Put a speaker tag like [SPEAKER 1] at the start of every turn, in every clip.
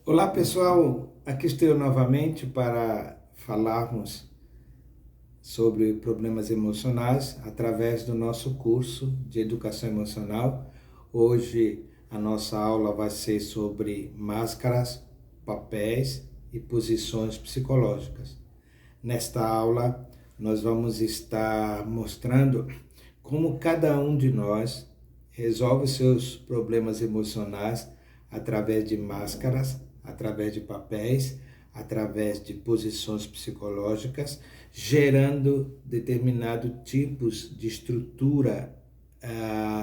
[SPEAKER 1] Olá pessoal, aqui estou eu novamente para falarmos sobre problemas emocionais através do nosso curso de Educação Emocional. Hoje a nossa aula vai ser sobre máscaras, papéis e posições psicológicas. Nesta aula nós vamos estar mostrando como cada um de nós resolve seus problemas emocionais através de máscaras, através de papéis, através de posições psicológicas, gerando determinados tipos de estrutura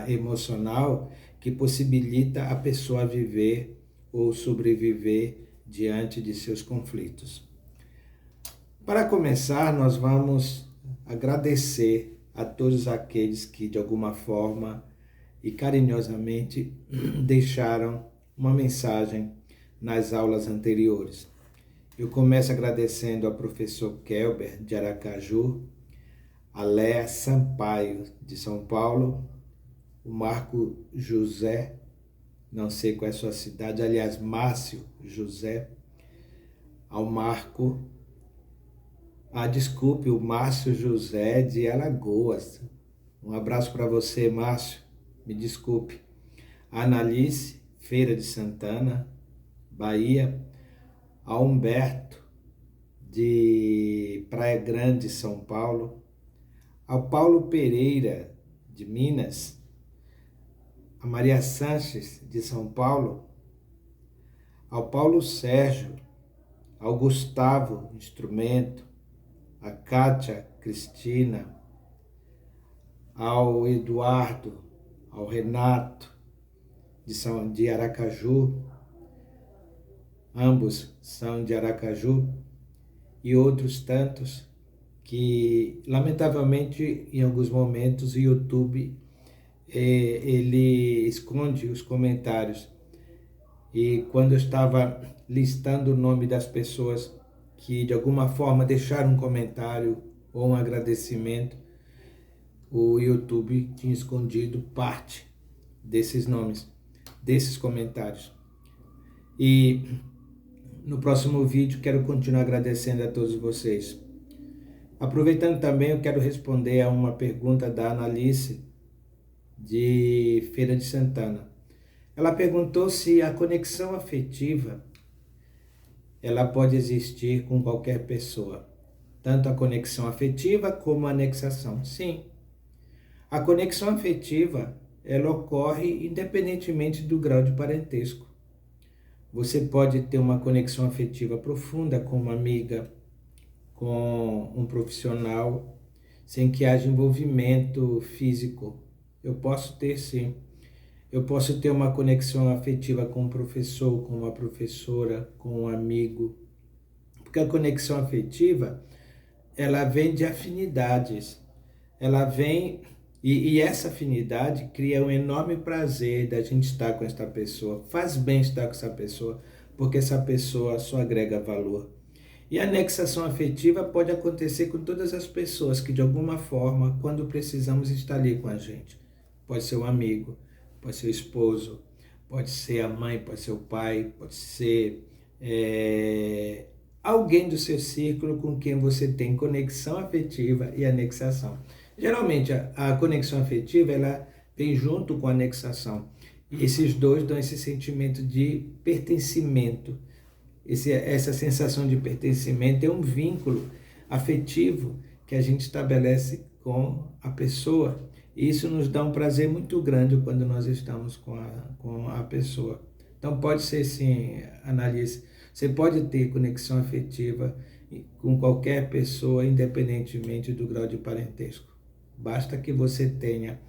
[SPEAKER 1] emocional que possibilita a pessoa viver ou sobreviver diante de seus conflitos. Para começar, nós vamos agradecer a todos aqueles que de alguma forma e carinhosamente deixaram uma mensagem nas aulas anteriores. Eu começo agradecendo ao professor Kelber, de Aracaju, a Léa Sampaio, de São Paulo, o Marco José, não sei qual é a sua cidade, aliás, Márcio José, ao Marco, desculpe, o Márcio José de Alagoas. Um abraço para você, Márcio, me desculpe. A Analice, Feira de Santana, Bahia, a Humberto, de Praia Grande, São Paulo, ao Paulo Pereira, de Minas, a Maria Sanches, de São Paulo, ao Paulo Sérgio, ao Gustavo, instrumento, a Kátia Cristina, ao Eduardo, ao Renato, de Aracaju, ambos são de Aracaju, e outros tantos que, lamentavelmente, em alguns momentos o YouTube ele esconde os comentários. E quando eu estava listando o nome das pessoas que de alguma forma deixaram um comentário ou um agradecimento, o YouTube tinha escondido parte desses nomes, desses comentários. E no próximo vídeo quero continuar agradecendo a todos vocês. Aproveitando também, eu quero responder a uma pergunta da Analice, de Feira de Santana. Ela perguntou se a conexão afetiva ela pode existir com qualquer pessoa, tanto a conexão afetiva como a anexação. Sim, a conexão afetiva ela ocorre independentemente do grau de parentesco. Você pode ter uma conexão afetiva profunda com uma amiga, com um profissional, sem que haja envolvimento físico. Eu posso ter, sim. Eu posso ter uma conexão afetiva com um professor, com uma professora, com um amigo. Porque a conexão afetiva, ela vem de afinidades. Ela vem... E essa afinidade cria um enorme prazer da gente estar com essa pessoa. Faz bem estar com essa pessoa, porque essa pessoa só agrega valor. E a anexação afetiva pode acontecer com todas as pessoas que, de alguma forma, quando precisamos, estar ali com a gente. Pode ser um amigo, pode ser o esposo, pode ser a mãe, pode ser o pai, pode ser alguém do seu círculo com quem você tem conexão afetiva e anexação. Geralmente, a conexão afetiva ela vem junto com a anexação. E esses dois dão esse sentimento de pertencimento. Essa sensação de pertencimento é um vínculo afetivo que a gente estabelece com a pessoa. E isso nos dá um prazer muito grande quando nós estamos com a pessoa. Então pode ser sim, Analice, você pode ter conexão afetiva com qualquer pessoa, independentemente do grau de parentesco. Basta que você tenha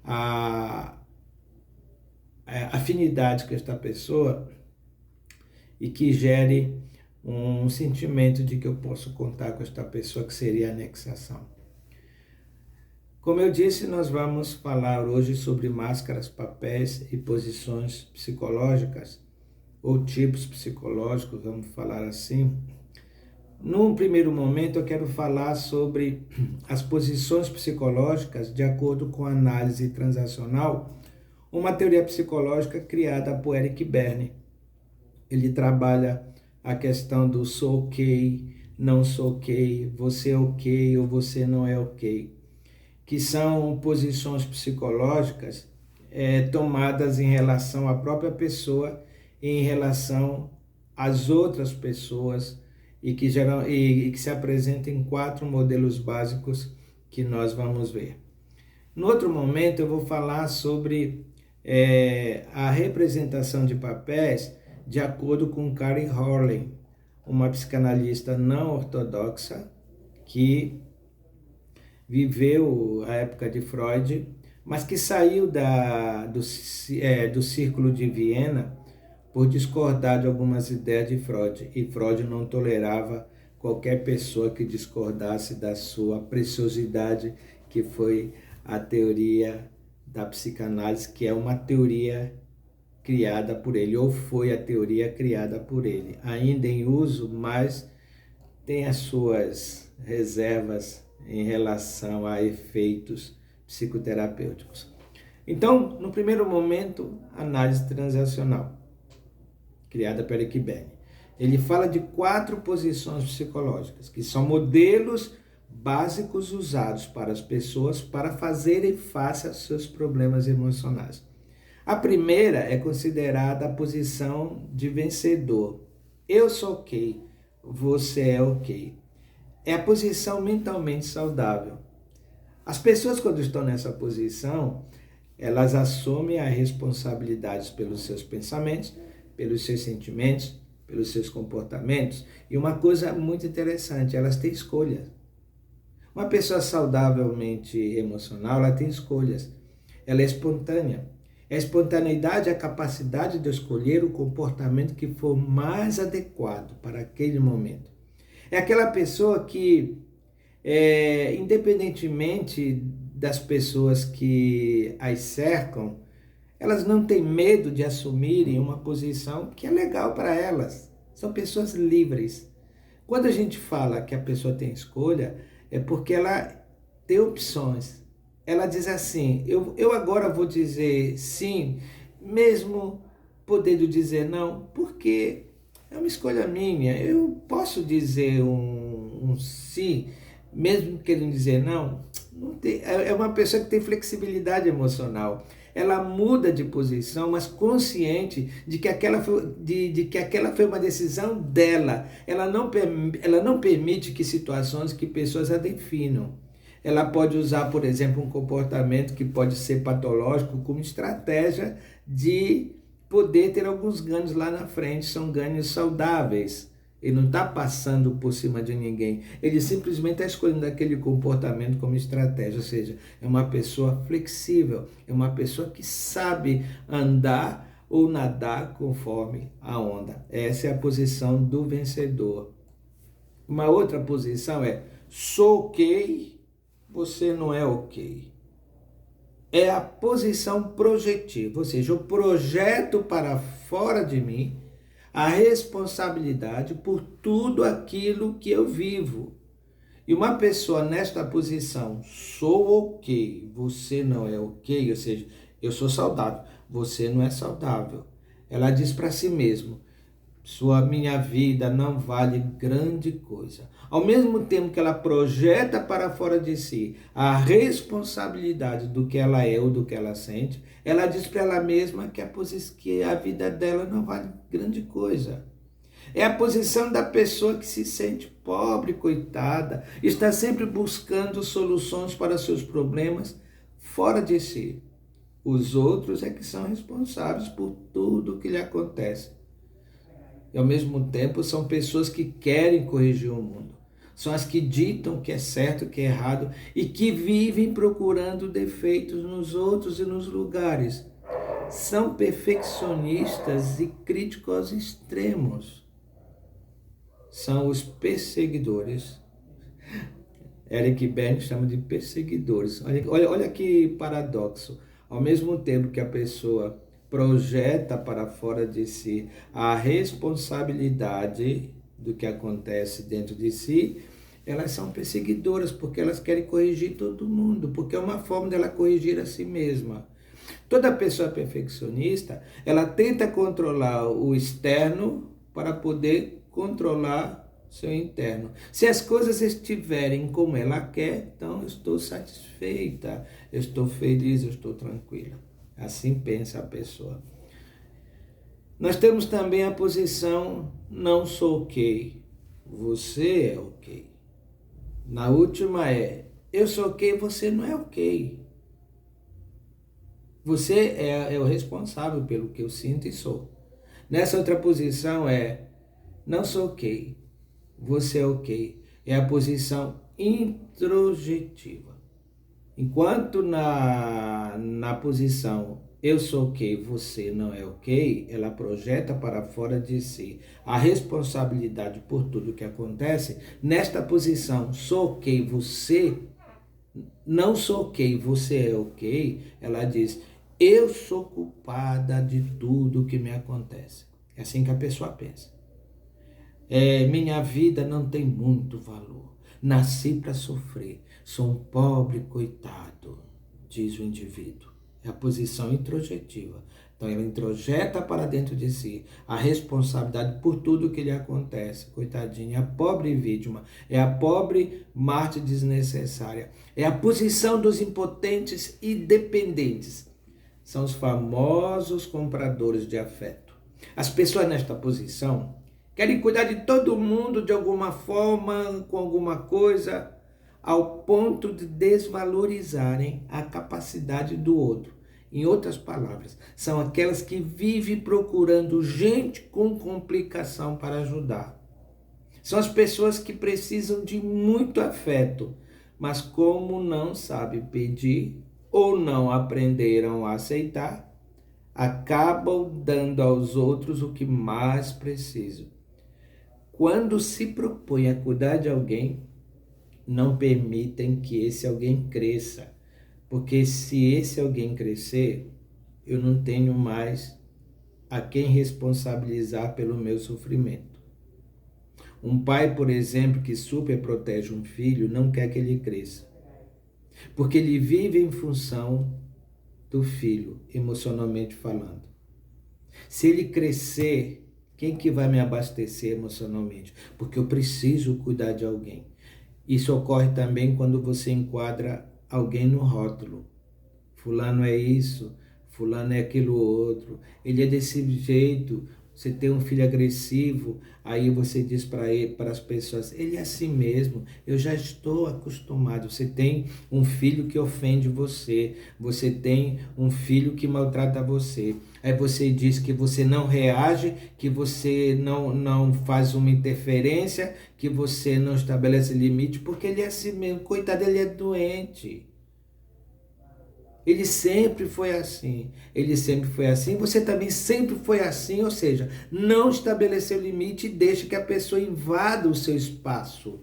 [SPEAKER 1] a afinidade com esta pessoa e que gere um sentimento de que eu posso contar com esta pessoa, que seria a anexação. Como eu disse, nós vamos falar hoje sobre máscaras, papéis e posições psicológicas, ou tipos psicológicos, vamos falar assim. Num primeiro momento, eu quero falar sobre as posições psicológicas de acordo com a análise transacional, uma teoria psicológica criada por Eric Berne. Ele trabalha a questão do sou ok, não sou ok, você é ok ou você não é ok, que são posições psicológicas tomadas em relação à própria pessoa e em relação às outras pessoas e que se apresentam em 4 modelos básicos que nós vamos ver. No outro momento eu vou falar sobre a representação de papéis de acordo com Karen Horley, uma psicanalista não ortodoxa que viveu a época de Freud, mas que saiu do Círculo de Viena por discordar de algumas ideias de Freud. E Freud não tolerava qualquer pessoa que discordasse da sua preciosidade, que foi a teoria da psicanálise, que é uma teoria criada por ele, ou foi a teoria criada por ele. Ainda em uso, mas tem as suas reservas em relação a efeitos psicoterapêuticos. Então, no primeiro momento, análise transacional, criada por Eric Berne. Ele fala de 4 posições psicológicas, que são modelos básicos usados para as pessoas para fazerem face aos seus problemas emocionais. A primeira é considerada a posição de vencedor. Eu sou ok, você é ok. É a posição mentalmente saudável. As pessoas, quando estão nessa posição, elas assumem a responsabilidade pelos seus pensamentos, pelos seus sentimentos, pelos seus comportamentos. E uma coisa muito interessante, elas têm escolhas. Uma pessoa saudavelmente emocional, ela tem escolhas. Ela é espontânea. A espontaneidade é a capacidade de escolher o comportamento que for mais adequado para aquele momento. É aquela pessoa que, independentemente das pessoas que as cercam, elas não têm medo de assumirem uma posição que é legal para elas. São pessoas livres. Quando a gente fala que a pessoa tem escolha, é porque ela tem opções. Ela diz assim, eu agora vou dizer sim, mesmo podendo dizer não, porque é uma escolha minha. Eu posso dizer um sim, mesmo querendo dizer não. Não tem, é uma pessoa que tem flexibilidade emocional. Ela muda de posição, mas consciente de que aquela foi uma decisão dela. Ela não permite que situações, que pessoas a definam. Ela pode usar, por exemplo, um comportamento que pode ser patológico como estratégia de poder ter alguns ganhos lá na frente. São ganhos saudáveis. Ele não está passando por cima de ninguém. Ele simplesmente está escolhendo aquele comportamento como estratégia. Ou seja, é uma pessoa flexível. É uma pessoa que sabe andar ou nadar conforme a onda. Essa é a posição do vencedor. Uma outra posição é: sou ok, você não é ok. É a posição projetiva. Ou seja, eu projeto para fora de mim a responsabilidade por tudo aquilo que eu vivo. E uma pessoa nesta posição, sou ok, você não é ok, ou seja, eu sou saudável, você não é saudável. Ela diz para si mesma, minha vida não vale grande coisa. Ao mesmo tempo que ela projeta para fora de si a responsabilidade do que ela é ou do que ela sente, ela diz para ela mesma que a vida dela não vale grande coisa. É a posição da pessoa que se sente pobre, coitada, está sempre buscando soluções para seus problemas fora de si. Os outros é que são responsáveis por tudo o que lhe acontece. E ao mesmo tempo são pessoas que querem corrigir o mundo. São as que ditam o que é certo, o que é errado e que vivem procurando defeitos nos outros e nos lugares. São perfeccionistas e críticos extremos. São os perseguidores. Eric Berne chama de perseguidores. Olha que paradoxo. Ao mesmo tempo que a pessoa projeta para fora de si a responsabilidade do que acontece dentro de si, elas são perseguidoras, porque elas querem corrigir todo mundo, porque é uma forma dela corrigir a si mesma. Toda pessoa perfeccionista, ela tenta controlar o externo para poder controlar seu interno. Se as coisas estiverem como ela quer, então eu estou satisfeita, eu estou feliz, eu estou tranquila. Assim pensa a pessoa. Nós temos também a posição não sou ok, você é ok. Na última eu sou ok, você não é ok. Você é o responsável pelo que eu sinto e sou. Nessa outra posição não sou ok, você é ok. É a posição introjetiva. Enquanto na posição eu sou ok, você não é ok, ela projeta para fora de si a responsabilidade por tudo que acontece. Nesta posição, sou ok, você não sou ok, você é ok, ela diz, eu sou culpada de tudo que me acontece. É assim que a pessoa pensa. Minha vida não tem muito valor. Nasci para sofrer. Sou um pobre coitado, diz o indivíduo. É a posição introjetiva. Então, ela introjeta para dentro de si a responsabilidade por tudo que lhe acontece. Coitadinha, é a pobre vítima, é a pobre mártir desnecessária. É a posição dos impotentes e dependentes. São os famosos compradores de afeto. As pessoas nesta posição querem cuidar de todo mundo de alguma forma, com alguma coisa, ao ponto de desvalorizarem a capacidade do outro. Em outras palavras, são aquelas que vivem procurando gente com complicação para ajudar. São as pessoas que precisam de muito afeto, mas como não sabem pedir ou não aprenderam a aceitar, acabam dando aos outros o que mais precisam. Quando se propõe a cuidar de alguém, não permitem que esse alguém cresça. Porque se esse alguém crescer, eu não tenho mais a quem responsabilizar pelo meu sofrimento. Um pai, por exemplo, que super protege um filho, não quer que ele cresça. Porque ele vive em função do filho, emocionalmente falando. Se ele crescer, quem que vai me abastecer emocionalmente? Porque eu preciso cuidar de alguém. Isso ocorre também quando você enquadra alguém no rótulo. Fulano é isso, fulano é aquilo outro. Ele é desse jeito. Você tem um filho agressivo, aí você diz para as pessoas, ele é assim mesmo, eu já estou acostumado. Você tem um filho que ofende você, você tem um filho que maltrata você. Aí você diz que você não reage, que você não faz uma interferência, que você não estabelece limite, porque ele é assim mesmo, coitado, ele é doente. Ele sempre foi assim, ele sempre foi assim, você também sempre foi assim, ou seja, não estabeleceu limite e deixa que a pessoa invada o seu espaço.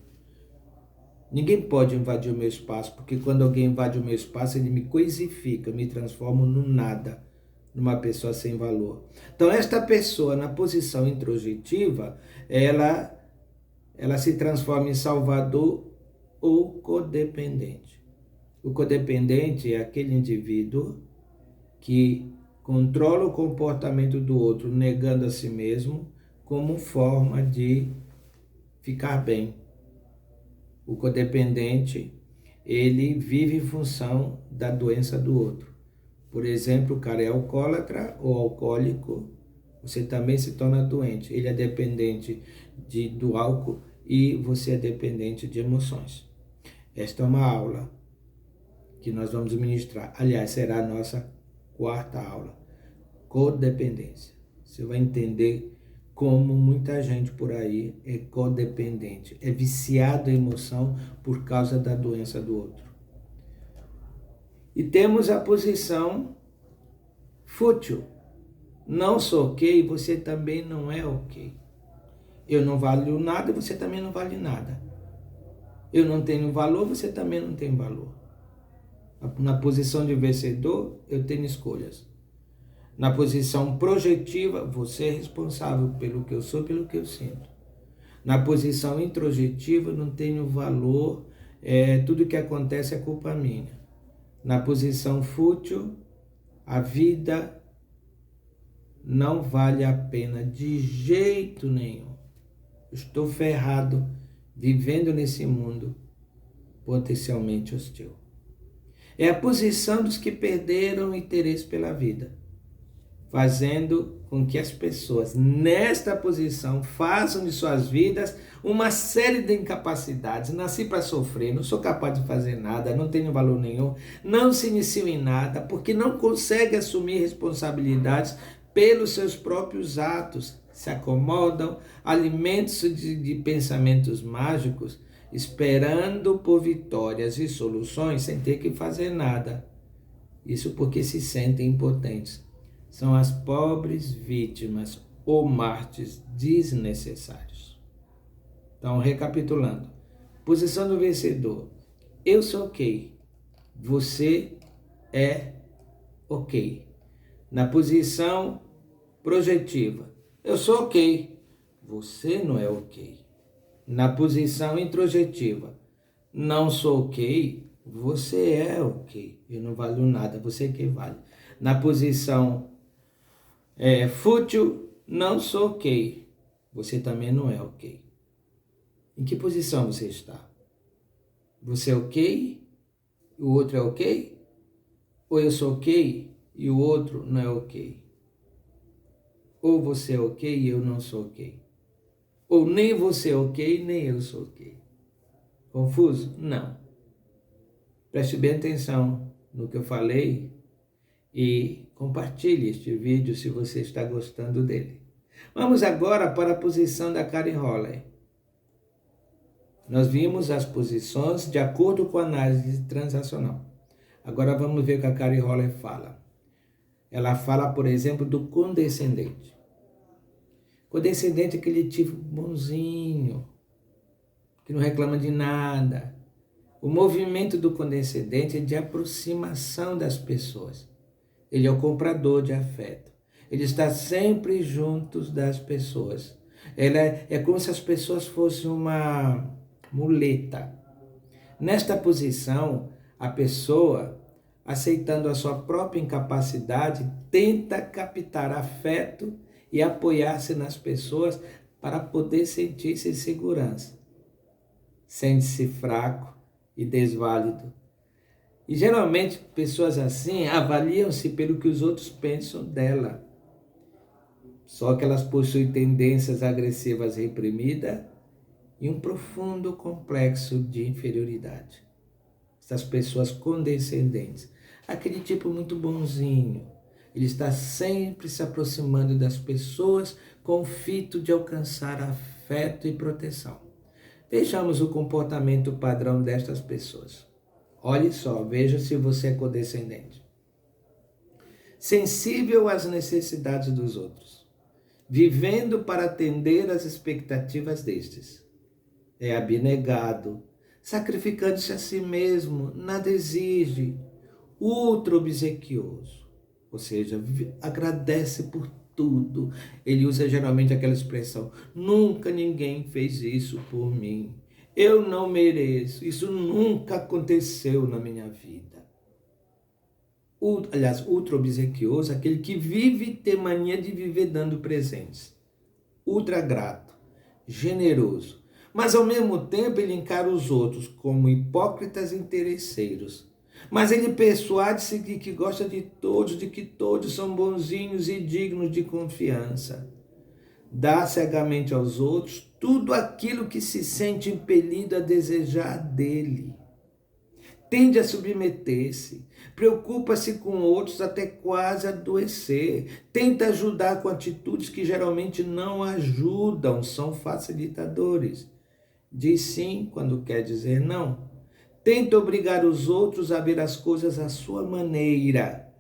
[SPEAKER 1] Ninguém pode invadir o meu espaço, porque quando alguém invade o meu espaço, ele me coisifica, me transforma no nada, numa pessoa sem valor. Então, esta pessoa, na posição introjetiva, ela se transforma em salvador ou codependente. O codependente é aquele indivíduo que controla o comportamento do outro, negando a si mesmo, como forma de ficar bem. O codependente, ele vive em função da doença do outro. Por exemplo, o cara é alcoólatra ou alcoólico, você também se torna doente. Ele é dependente do álcool e você é dependente de emoções. Esta é uma aula que nós vamos ministrar. Aliás, será a nossa quarta aula. Codependência. Você vai entender como muita gente por aí é codependente, é viciado em emoção por causa da doença do outro. E temos a posição fútil. Não sou ok, você também não é ok. Eu não valho nada, você também não vale nada. Eu não tenho valor, você também não tem valor. Na posição de vencedor, eu tenho escolhas. Na posição projetiva, você é responsável pelo que eu sou, pelo que eu sinto. Na posição introjetiva, eu não tenho valor, tudo que acontece é culpa minha. Na posição fútil, A vida não vale a pena de jeito nenhum. Estou ferrado vivendo nesse mundo potencialmente hostil. É a posição dos que perderam o interesse pela vida, fazendo com que as pessoas nesta posição façam de suas vidas uma série de incapacidades. Nasci para sofrer, não sou capaz de fazer nada, não tenho valor nenhum, não se iniciam em nada, porque não consegue assumir responsabilidades pelos seus próprios atos, se acomodam, alimentam-se de pensamentos mágicos, esperando por vitórias e soluções sem ter que fazer nada. Isso porque se sentem impotentes. São as pobres vítimas ou mártires desnecessários. Então, recapitulando. Posição do vencedor. Eu sou ok. Você é ok. Na posição projetiva. Eu sou ok. Você não é ok. Na posição introjetiva. Não sou ok. Você é ok. Eu não valho nada. Você é que vale. Na posição fútil, não sou ok. Você também não é ok. Em que posição você está? Você é ok? O outro é ok? Ou eu sou ok e o outro não é ok? Ou você é ok e eu não sou ok? Ou nem você é ok, nem eu sou ok? Confuso? Não. Preste bem atenção no que eu falei e compartilhe este vídeo se você está gostando dele. Vamos agora para a posição da Karen Holley. Nós vimos as posições de acordo com a análise transacional. Agora vamos ver o que a Karen Holley fala. Ela fala, por exemplo, do condescendente. Condescendente é aquele tipo bonzinho, que não reclama de nada. O movimento do condescendente é de aproximação das pessoas. Ele é o comprador de afeto. Ele está sempre junto das pessoas. É como se as pessoas fossem uma muleta. Nesta posição, a pessoa, aceitando a sua própria incapacidade, tenta captar afeto e apoiar-se nas pessoas para poder sentir-se em segurança. Sente-se fraco e desválido. E geralmente pessoas assim avaliam-se pelo que os outros pensam dela. Só que elas possuem tendências agressivas reprimidas e um profundo complexo de inferioridade. Essas pessoas condescendentes. Aquele tipo muito bonzinho. Ele está sempre se aproximando das pessoas com o fito de alcançar afeto e proteção. Vejamos o comportamento padrão destas pessoas. Olhe só, veja se você é condescendente. Sensível às necessidades dos outros, vivendo para atender às expectativas destes. É abnegado, sacrificando-se a si mesmo, nada exige, ultra obsequioso, ou seja, agradece por tudo. Ele usa geralmente aquela expressão: nunca ninguém fez isso por mim. Eu não mereço, isso nunca aconteceu na minha vida. Aliás, ultra obsequioso, aquele que vive tem mania de viver dando presentes. Ultra grato, generoso, mas ao mesmo tempo ele encara os outros como hipócritas interesseiros. Mas ele persuade-se de que gosta de que todos são bonzinhos e dignos de confiança. Dá cegamente aos outros tudo aquilo que se sente impelido a desejar dele. Tende a submeter-se, preocupa-se com outros até quase adoecer, tenta ajudar com atitudes que geralmente não ajudam, são facilitadores. Diz sim quando quer dizer não. Tenta obrigar os outros a ver as coisas à sua maneira.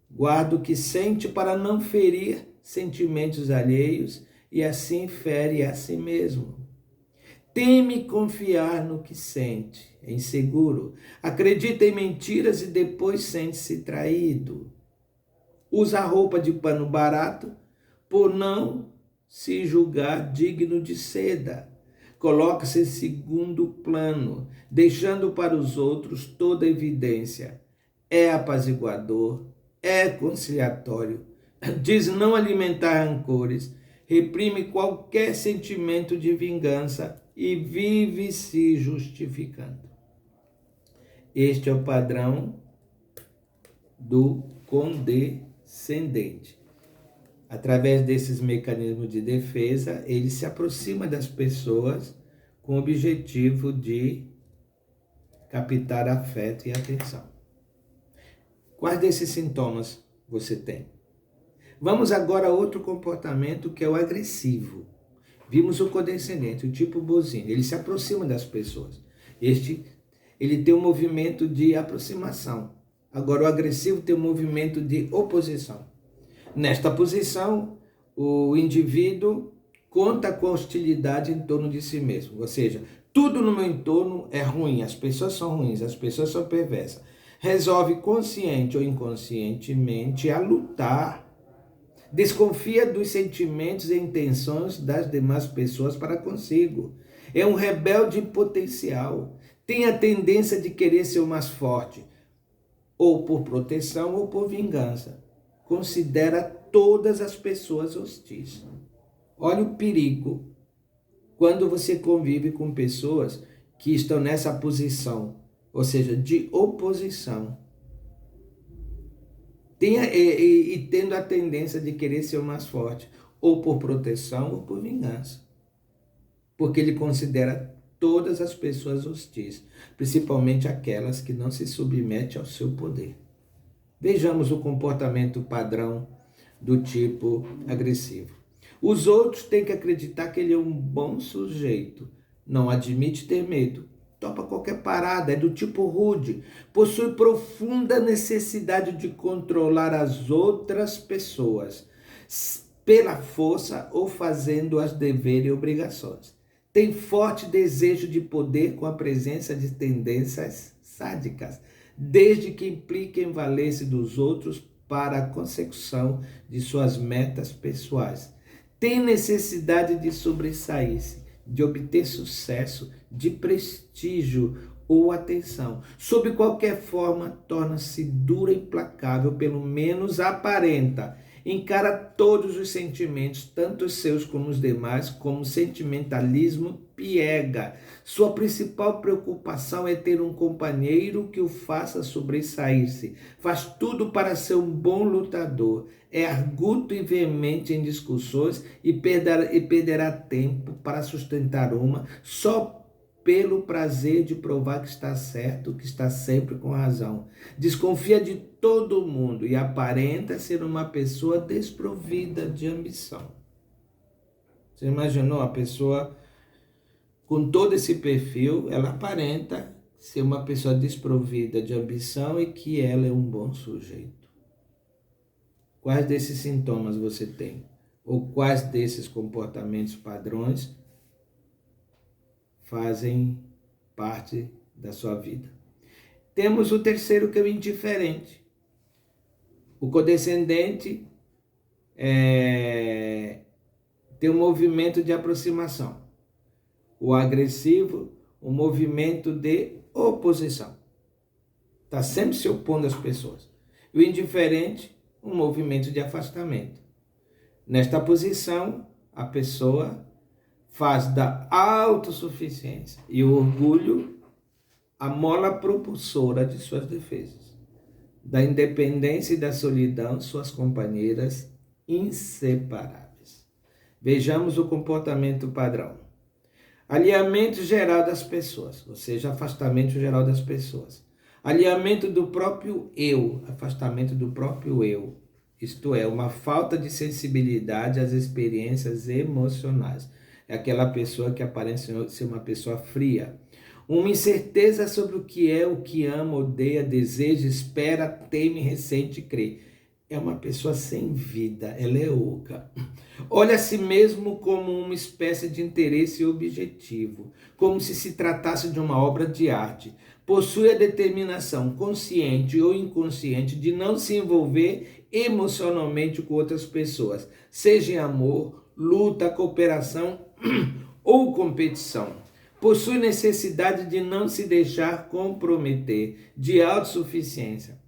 [SPEAKER 1] Guarda o que sente para não ferir sentimentos alheios e assim fere a si mesmo. Teme confiar no que sente, é inseguro, acredita em mentiras e depois sente-se traído. Usa roupa de pano barato por não se julgar digno de seda. Coloca-se em segundo plano, deixando para os outros toda a evidência. É apaziguador, é conciliatório, diz não alimentar rancores, reprime qualquer sentimento de vingança e vive se justificando. Este é o padrão do condescendente. Através desses mecanismos de defesa, ele se aproxima das pessoas com o objetivo de captar afeto e atenção. Quais desses sintomas você tem? Vamos agora a outro comportamento, que é o agressivo. Vimos o condescendente, o tipo bozinho. Ele se aproxima das pessoas. Ele tem um movimento de aproximação. Agora, o agressivo tem um movimento de oposição. Nesta posição, o indivíduo conta com a hostilidade em torno de si mesmo. Ou seja, tudo no meu entorno é ruim, as pessoas são ruins, as pessoas são perversas. Resolve consciente ou inconscientemente a lutar. Desconfia dos sentimentos e intenções das demais pessoas para consigo. É um rebelde em potencial. Tem a tendência de querer ser o mais forte, ou por proteção ou por vingança. Considera todas as pessoas hostis. Olha o perigo quando você convive com pessoas que estão nessa posição, ou seja, de oposição. Tendo a tendência de querer ser o mais forte, ou por proteção ou por vingança. Porque ele considera todas as pessoas hostis, principalmente aquelas que não se submetem ao seu poder. Vejamos o comportamento padrão do tipo agressivo. Os outros têm que acreditar que ele é um bom sujeito, não admite ter medo, topa qualquer parada, é do tipo rude, possui profunda necessidade de controlar as outras pessoas, pela força ou fazendo-as dever e obrigações. Tem forte desejo de poder com a presença de tendências sádicas, desde que impliquem valer-se dos outros para a consecução de suas metas pessoais. Tem necessidade de sobressair-se, de obter sucesso, de prestígio ou atenção. Sob qualquer forma, torna-se dura e implacável, pelo menos aparenta. Encara todos os sentimentos, tanto os seus como os demais, como sentimentalismo piega. Sua principal preocupação é ter um companheiro que o faça sobressair-se. Faz tudo para ser um bom lutador. É arguto e veemente em discussões e perderá tempo para sustentar uma só pelo prazer de provar que está certo, que está sempre com razão. Desconfia de todo mundo e aparenta ser uma pessoa desprovida de ambição. Você imaginou a pessoa com todo esse perfil? Ela aparenta ser uma pessoa desprovida de ambição e que ela é um bom sujeito. Quais desses sintomas você tem? Ou quais desses comportamentos padrões fazem parte da sua vida? Temos o terceiro, que é o indiferente. O condescendente tem um movimento de aproximação. O agressivo, um movimento de oposição. Está sempre se opondo às pessoas. E o indiferente, um movimento de afastamento. Nesta posição, a pessoa faz da autossuficiência e o orgulho a mola propulsora de suas defesas. Da independência e da solidão, suas companheiras inseparáveis. Vejamos o comportamento padrão. Alinhamento geral das pessoas, ou seja, afastamento geral das pessoas. Alinhamento do próprio eu, afastamento do próprio eu. Isto é, uma falta de sensibilidade às experiências emocionais. É aquela pessoa que aparenta ser uma pessoa fria. Uma incerteza sobre o que é, o que ama, odeia, deseja, espera, teme, ressente e crê. É uma pessoa sem vida, ela é oca. Olha a si mesmo como uma espécie de interesse objetivo, como se tratasse de uma obra de arte. Possui a determinação, consciente ou inconsciente, de não se envolver emocionalmente com outras pessoas, seja em amor, luta, cooperação ou competição. Possui necessidade de não se deixar comprometer, de autossuficiência.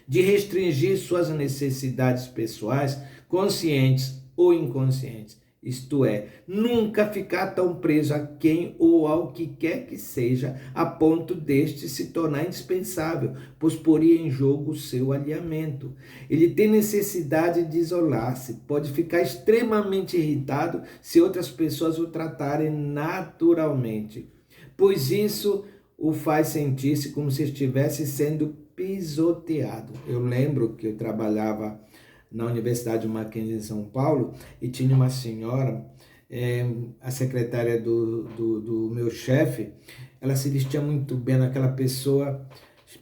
[SPEAKER 1] de restringir suas necessidades pessoais, conscientes ou inconscientes. Isto é, nunca ficar tão preso a quem ou ao que quer que seja, a ponto deste se tornar indispensável, pois poria em jogo o seu alinhamento. Ele tem necessidade de isolar-se, pode ficar extremamente irritado se outras pessoas o tratarem naturalmente, pois isso o faz sentir-se como se estivesse sendo pisoteado. Eu lembro que eu trabalhava na Universidade Mackenzie em São Paulo e tinha uma senhora, a secretária do meu chefe, ela se vestia muito bem, aquela pessoa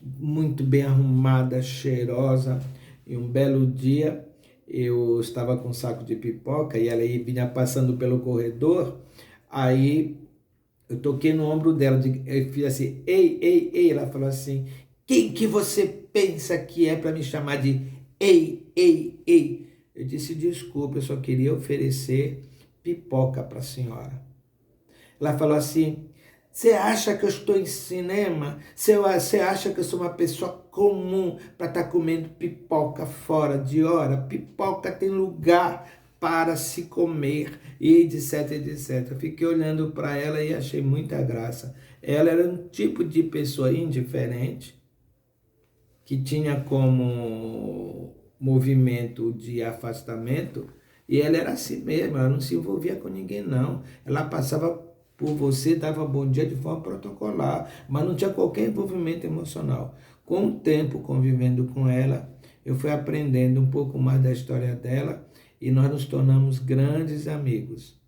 [SPEAKER 1] muito bem arrumada, cheirosa, e um belo dia eu estava com um saco de pipoca e ela vinha passando pelo corredor, aí eu toquei no ombro dela, eu fiz assim, ei, ei, ei, ela falou assim, quem que você pensa que é para me chamar de ei, ei, ei? Eu disse, desculpa, eu só queria oferecer pipoca para a senhora. Ela falou assim, você acha que eu estou em cinema? Você acha que eu sou uma pessoa comum para estar comendo pipoca fora de hora? Pipoca tem lugar para se comer, e etc, etc. Eu fiquei olhando para ela e achei muita graça. Ela era um tipo de pessoa indiferente, que tinha como movimento de afastamento, e ela era assim mesmo, ela não se envolvia com ninguém não. Ela passava por você, dava bom dia de forma protocolar, mas não tinha qualquer envolvimento emocional. Com o tempo convivendo com ela, eu fui aprendendo um pouco mais da história dela e nós nos tornamos grandes amigos.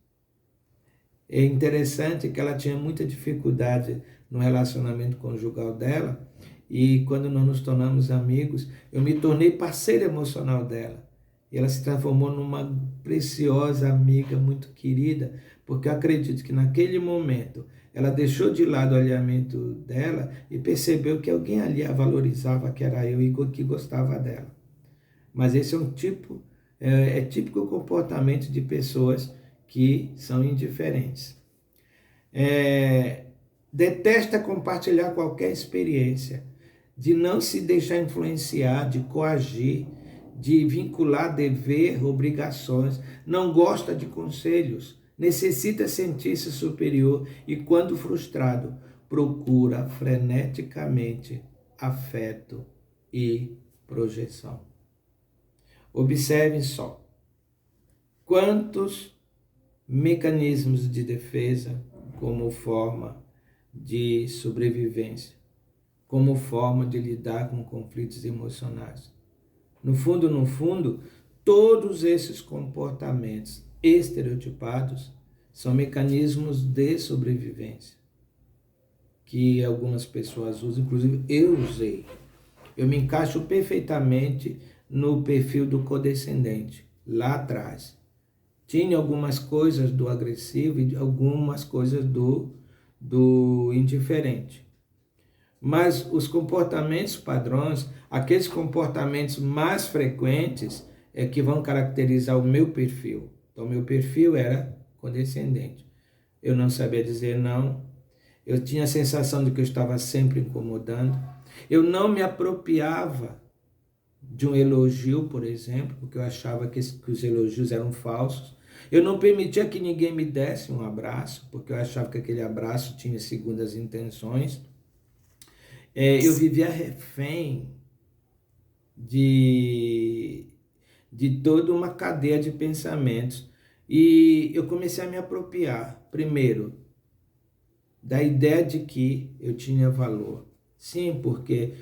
[SPEAKER 1] É interessante que ela tinha muita dificuldade no relacionamento conjugal dela, e quando nós nos tornamos amigos, eu me tornei parceiro emocional dela. E ela se transformou numa preciosa amiga muito querida, porque eu acredito que naquele momento ela deixou de lado o alinhamento dela e percebeu que alguém ali a valorizava, que era eu, e que gostava dela. Mas esse é um tipo, é típico comportamento de pessoas que são indiferentes. Detesta compartilhar qualquer experiência, de não se deixar influenciar, de coagir, de vincular dever, obrigações, não gosta de conselhos, necessita sentir-se superior e, quando frustrado, procura freneticamente afeto e projeção. Observem só quantos mecanismos de defesa como forma de sobrevivência, como forma de lidar com conflitos emocionais. No fundo, todos esses comportamentos estereotipados são mecanismos de sobrevivência que algumas pessoas usam, inclusive eu usei. Eu me encaixo perfeitamente no perfil do codescendente, lá atrás. Tinha algumas coisas do agressivo e algumas coisas do indiferente. Mas os comportamentos padrões, aqueles comportamentos mais frequentes, é que vão caracterizar o meu perfil. Então, meu perfil era condescendente. Eu não sabia dizer não. Eu tinha a sensação de que eu estava sempre incomodando. Eu não me apropriava de um elogio, por exemplo, porque eu achava que os elogios eram falsos. Eu não permitia que ninguém me desse um abraço, porque eu achava que aquele abraço tinha segundas intenções. Eu vivia refém de toda uma cadeia de pensamentos. E eu comecei a me apropriar, primeiro, da ideia de que eu tinha valor. Sim, porque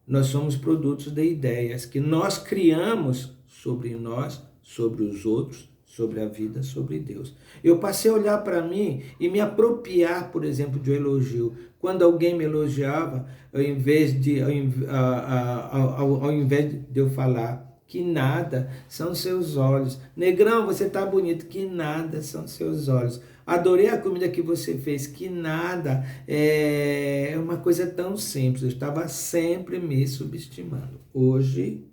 [SPEAKER 1] nós somos produtos de ideias que nós criamos sobre nós, sobre os outros, sobre a vida, sobre Deus. Eu passei a olhar para mim e me apropriar, por exemplo, de um elogio. Quando alguém me elogiava, ao invés de eu falar que nada, são seus olhos. Negrão, você está bonito, que nada, são seus olhos. Adorei a comida que você fez, que nada, é uma coisa tão simples. Eu estava sempre me subestimando. Hoje,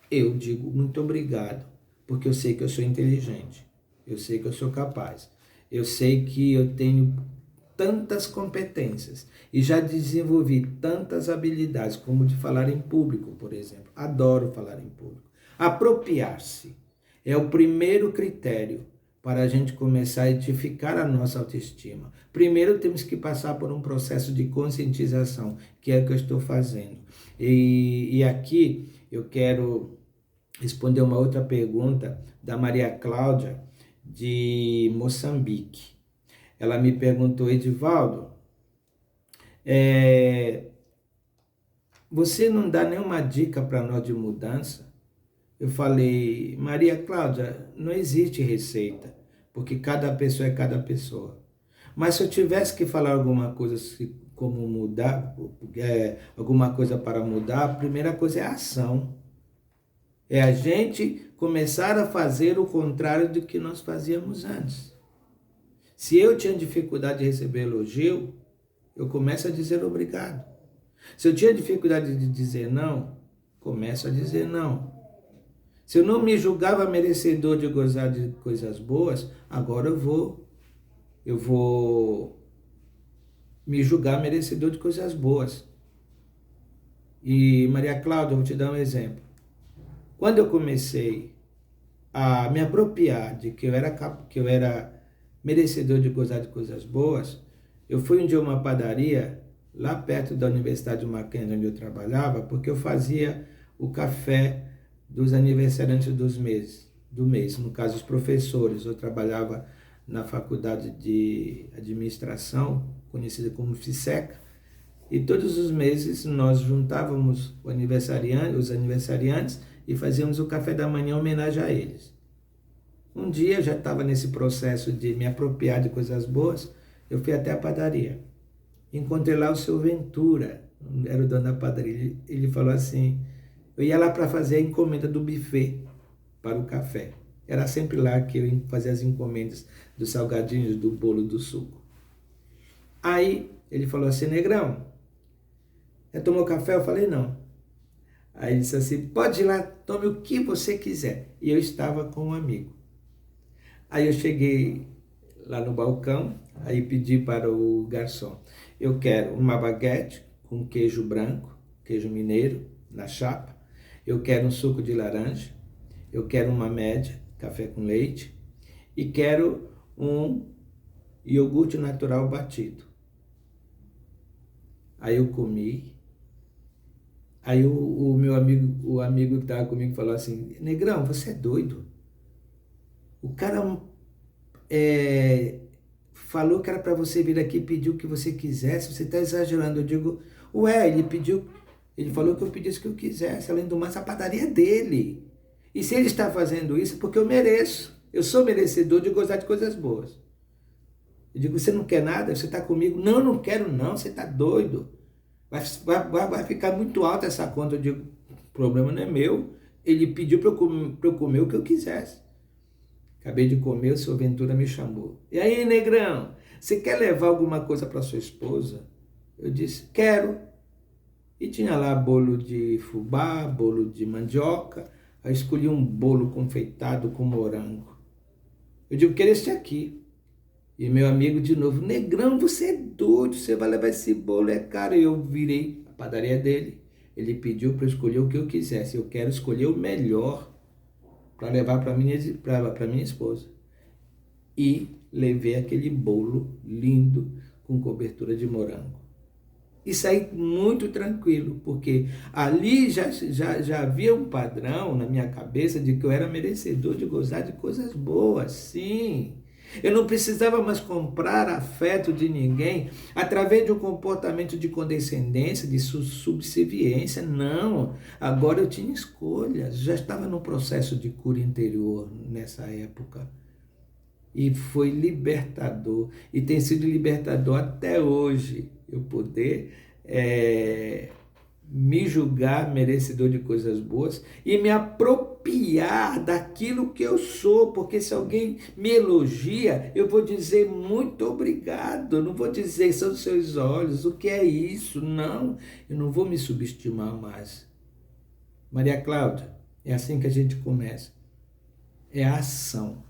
[SPEAKER 1] eu digo muito obrigado, porque eu sei que eu sou inteligente, eu sei que eu sou capaz, eu sei que eu tenho tantas competências e já desenvolvi tantas habilidades, como de falar em público, por exemplo. Adoro falar em público. Apropriar-se é o primeiro critério para a gente começar a edificar a nossa autoestima. Primeiro temos que passar por um processo de conscientização, que é o que eu estou fazendo. E aqui eu quero responder uma outra pergunta da Maria Cláudia, de Moçambique. Ela me perguntou: Edivaldo, você não dá nenhuma dica para nós de mudança? Eu falei: Maria Cláudia, não existe receita, porque cada pessoa é cada pessoa. Mas se eu tivesse que falar alguma coisa como mudar, alguma coisa para mudar, a primeira coisa é a ação. É a gente começar a fazer o contrário do que nós fazíamos antes. Se eu tinha dificuldade de receber elogio, eu começo a dizer obrigado. Se eu tinha dificuldade de dizer não, começo a dizer não. Se eu não me julgava merecedor de gozar de coisas boas, agora eu vou me julgar merecedor de coisas boas. E Maria Cláudia, eu vou te dar um exemplo. Quando eu comecei a me apropriar de que eu era merecedor de gozar de coisas boas, eu fui um dia a uma padaria lá perto da Universidade de Mackenzie, onde eu trabalhava, porque eu fazia o café dos aniversariantes do mês, no caso os professores. Eu trabalhava na faculdade de administração, conhecida como FISECA, e todos os meses nós juntávamos os aniversariantes e fazíamos o café da manhã em homenagem a eles. Um dia eu já estava nesse processo de me apropriar de coisas boas, eu fui até a padaria. Encontrei lá o seu Ventura, era o dono da padaria. Ele falou assim, eu ia lá para fazer a encomenda do buffet para o café. Era sempre lá que eu fazia as encomendas dos salgadinhos, do bolo, do suco. Aí ele falou assim, Negrão, já tomou café? Eu falei, não. Aí ele disse assim, pode ir lá, tome o que você quiser. E eu estava com um amigo. Aí eu cheguei lá no balcão, aí pedi para o garçom, eu quero uma baguete com queijo branco, queijo mineiro, na chapa. Eu quero um suco de laranja. Eu quero uma média, café com leite. E quero um iogurte natural batido. Aí eu comi. Aí o meu amigo, o amigo que estava comigo falou assim, Negrão, você é doido? O cara falou que era para você vir aqui e pedir o que você quisesse, você está exagerando. Eu digo, ué, ele falou que eu pedisse o que eu quisesse, além do mais, a padaria é dele. E se ele está fazendo isso, é porque eu mereço. Eu sou merecedor de gozar de coisas boas. Eu digo, você não quer nada? Você está comigo? Não, não quero não, você está doido. Vai ficar muito alta essa conta. Eu digo, o problema não é meu. Ele pediu para eu comer o que eu quisesse. Acabei de comer, o seu Ventura me chamou. E aí, Negrão, você quer levar alguma coisa para sua esposa? Eu disse, quero. E tinha lá bolo de fubá, bolo de mandioca. Aí eu escolhi um bolo confeitado com morango. Eu digo, quero este aqui. E meu amigo de novo, Negrão, você é doido, você vai levar esse bolo, é caro. E eu virei a padaria dele. Ele pediu para eu escolher o que eu quisesse. Eu quero escolher o melhor para levar para minha esposa. E levei aquele bolo lindo com cobertura de morango. E saí muito tranquilo, porque ali já havia um padrão na minha cabeça de que eu era merecedor de gozar de coisas boas, sim. Eu não precisava mais comprar afeto de ninguém através de um comportamento de condescendência, de subserviência. Não, agora eu tinha escolhas, já estava no processo de cura interior nessa época. E foi libertador, e tem sido libertador até hoje, eu poder me julgar merecedor de coisas boas e me apropriar daquilo que eu sou, porque se alguém me elogia, eu vou dizer muito obrigado, eu não vou dizer são os seus olhos, o que é isso? Não, eu não vou me subestimar mais. Maria Cláudia, é assim que a gente começa, é a ação.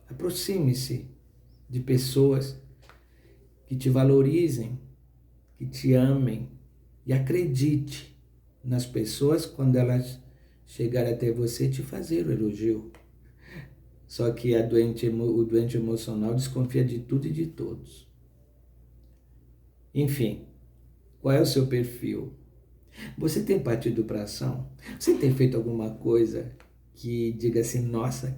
[SPEAKER 1] Aproxime-se de pessoas que te valorizem, que te amem e acredite nas pessoas quando elas chegarem até você te fazer o elogio. Só que o doente emocional desconfia de tudo e de todos. Enfim, qual é o seu perfil? Você tem partido para ação? Você tem feito alguma coisa que diga assim, nossa,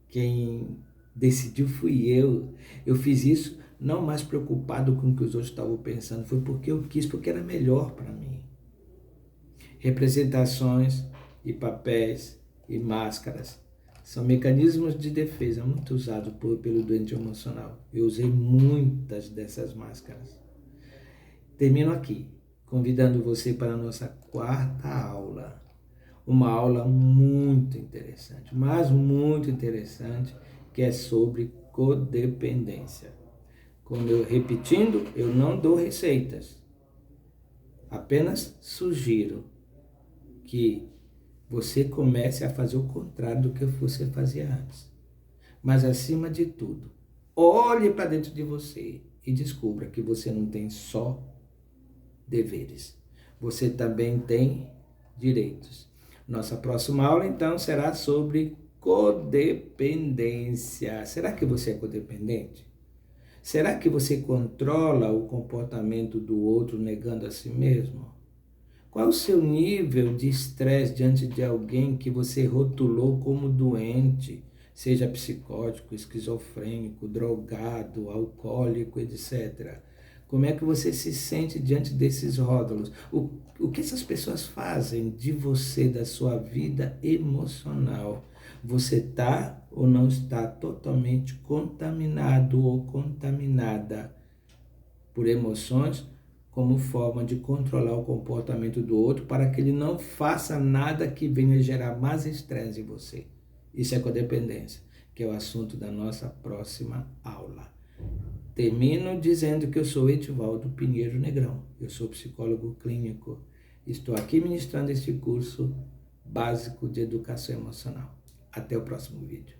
[SPEAKER 1] quem decidiu fui eu. Eu fiz isso não mais preocupado com o que os outros estavam pensando, foi porque eu quis, porque era melhor para mim. Representações e papéis e máscaras são mecanismos de defesa muito usados pelo doente emocional. Eu usei muitas dessas máscaras. Termino aqui, convidando você para a nossa 4ª aula. Uma aula muito interessante, mas muito interessante, que é sobre codependência. Repetindo, eu não dou receitas, apenas sugiro que você comece a fazer o contrário do que você fazia antes. Mas, acima de tudo, olhe para dentro de você e descubra que você não tem só deveres. Você também tem direitos. Nossa próxima aula, então, será sobre codependência. Será que você é codependente? Será que você controla o comportamento do outro negando a si mesmo? Qual o seu nível de estresse diante de alguém que você rotulou como doente, seja psicótico, esquizofrênico, drogado, alcoólico, etc.? Como é que você se sente diante desses rótulos? O que essas pessoas fazem de você, da sua vida emocional? Você está ou não está totalmente contaminado ou contaminada por emoções como forma de controlar o comportamento do outro para que ele não faça nada que venha gerar mais estresse em você? Isso é codependência, que é o assunto da nossa próxima aula. Termino dizendo que eu sou Edivaldo Pinheiro Negrão. Eu sou psicólogo clínico. Estou aqui ministrando este curso básico de educação emocional. Até o próximo vídeo.